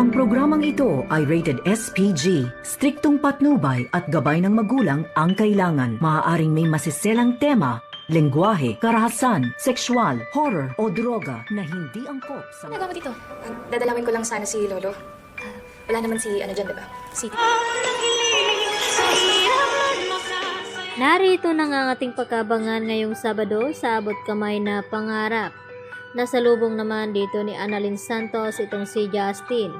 Ang programang ito ay rated SPG. Striktong patnubay at gabay ng magulang ang kailangan. Maaaring may masiselang tema, lengguwahe, karahasan, sexual, horror o droga na hindi angkop sa... Ano nagawa mo dito? Dadalawin ko lang sana si Lolo. Wala naman si ano dyan, diba? Si... Narito na nga ang ating pagkabangan ngayong Sabado sa abot kamay na pangarap. Nasalubong naman dito ni Annalyn Santos itong si Justin.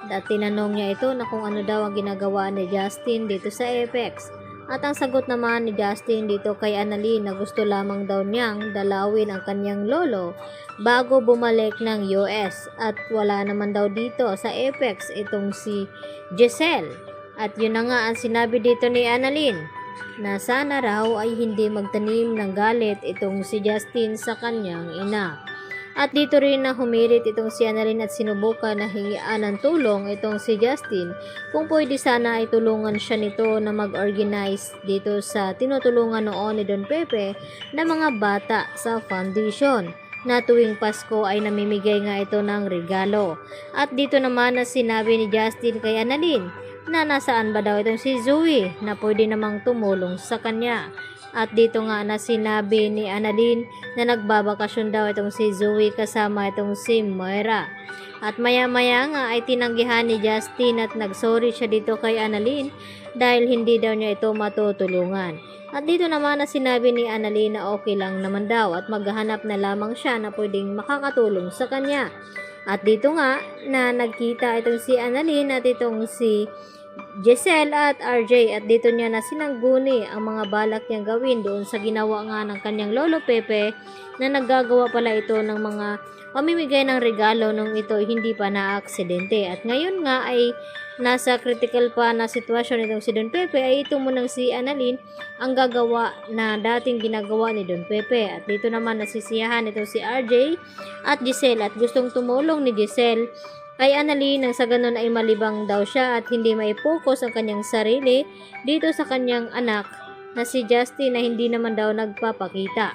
At tinanong niya ito na kung ano daw ang ginagawa ni Justin dito sa Apex. At ang sagot naman ni Justin dito kay Annalyn na gusto lamang daw niyang dalawin ang kanyang lolo bago bumalik ng US. At wala naman daw dito sa Apex itong si Giselle. At yun na nga ang sinabi dito ni Annalyn na sana raw ay hindi magtanim ng galit itong si Justin sa kanyang ina. At dito rin na humirit itong si Annalyn at sinubukan na hingian ng tulong itong si Justin kung pwede sana ay tulungan siya nito na mag-organize dito sa tinutulungan noon ni Don Pepe na mga bata sa foundation na tuwing Pasko ay namimigay nga ito ng regalo. At dito naman na sinabi ni Justin kay Annalyn na nasaan ba daw itong si Zoe na pwede namang tumulong sa kanya. At dito nga na sinabi ni Annalyn na nagbabakasyon daw itong si Zoe kasama itong si Moira. At maya-maya nga ay tinanggihan ni Justin at nagsorry siya dito kay Annalyn dahil hindi daw niya ito matutulungan. At dito naman na sinabi ni Annalyn na okay lang naman daw at maghahanap na lamang siya na pwedeng makakatulong sa kanya. At dito nga na nagkita itong si Annalyn at itong si Giselle at RJ at dito niya na sinangguni ang mga balak niyang gawin doon sa ginawa nga ng kanyang lolo Pepe na naggagawa pala ito ng mga pamimigay ng regalo nung ito hindi pa na-aksidente. At ngayon nga ay nasa critical pa na sitwasyon itong si Don Pepe ay ito munang si Annalyn ang gagawa na dating ginagawa ni Don Pepe. At dito naman nasisiyahan itong si RJ at Giselle at gustong tumulong ni Giselle kay Annalyn nang sa ganun ay malibang daw siya at hindi maipokus ang kanyang sarili dito sa kanyang anak na si Justin na hindi naman daw nagpapakita.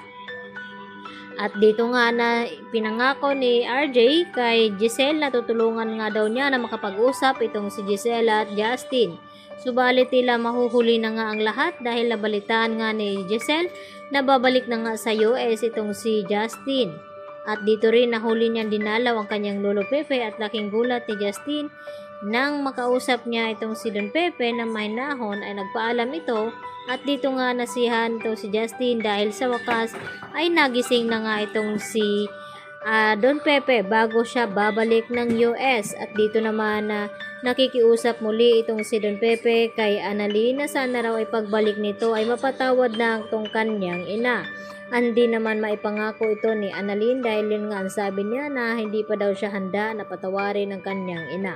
At dito nga na pinangako ni RJ kay Giselle na tutulungan nga daw niya na makapag-usap itong si Giselle at Justin. Subalit tila mahuhuli na nga ang lahat dahil nabalitaan nga ni Giselle na babalik na nga sa US itong si Justin. At dito rin nahuli niyang dinalaw ang kanyang lolo Pepe at laking gulat ni Justin nang makausap niya itong si Don Pepe na may nahon ay nagpaalam ito. At dito nga nasihan ito si Justin dahil sa wakas ay nagising na nga itong si Don Pepe bago siya babalik ng US. At dito naman na nakikiusap muli itong si Don Pepe kay Annalyn na sana raw ay pagbalik nito ay mapatawad na itong kanyang ina. Hindi naman maipangako ito ni Annalyn dahil yun nga ang sabi niya na hindi pa daw siya handa na patawarin ng kanyang ina.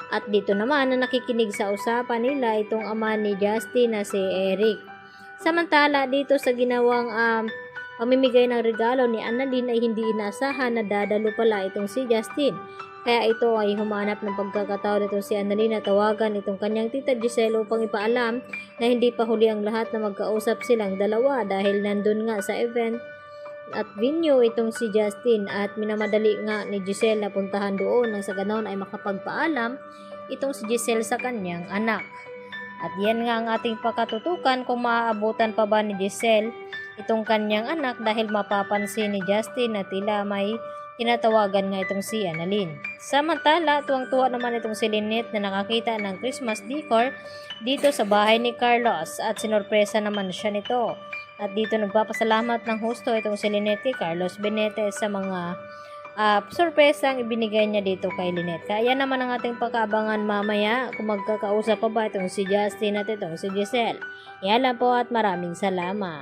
At dito naman na nakikinig sa usapan nila itong ama ni Justin na si Eric. Samantala dito sa ginawang pamimigay ng regalo ni Annalyn ay hindi inasahan na dadalo pala itong si Justin. Kaya ito ay humanap ng pagkakataon itong si Annalyn na tawagan itong kanyang tita Giselle upang ipaalam na hindi pa huli ang lahat na magkausap silang dalawa dahil nandun nga sa event at venue itong si Justin at minamadali nga ni Giselle na puntahan doon nang sa ganon ay makapagpaalam itong si Giselle sa kanyang anak. At yan nga ang ating pakatutukan kung maaabutan pa ba ni Giselle itong kanyang anak dahil mapapansin ni Justin na tila may tinatawagan nga itong si Annalyn. Samantala, tuwang-tuwa naman itong si Lynette na nakakita ng Christmas decor dito sa bahay ni Carlos at sinorpresa naman siya nito. At dito nagpapasalamat ng husto itong si Lynette kay Carlos Benete sa mga sorpresang ibinigay niya dito kay Lynette. Kaya naman ang ating pagkaabangan mamaya kung magkakausap pa ba itong si Justin at itong si Giselle. Yan lang po at maraming salamat.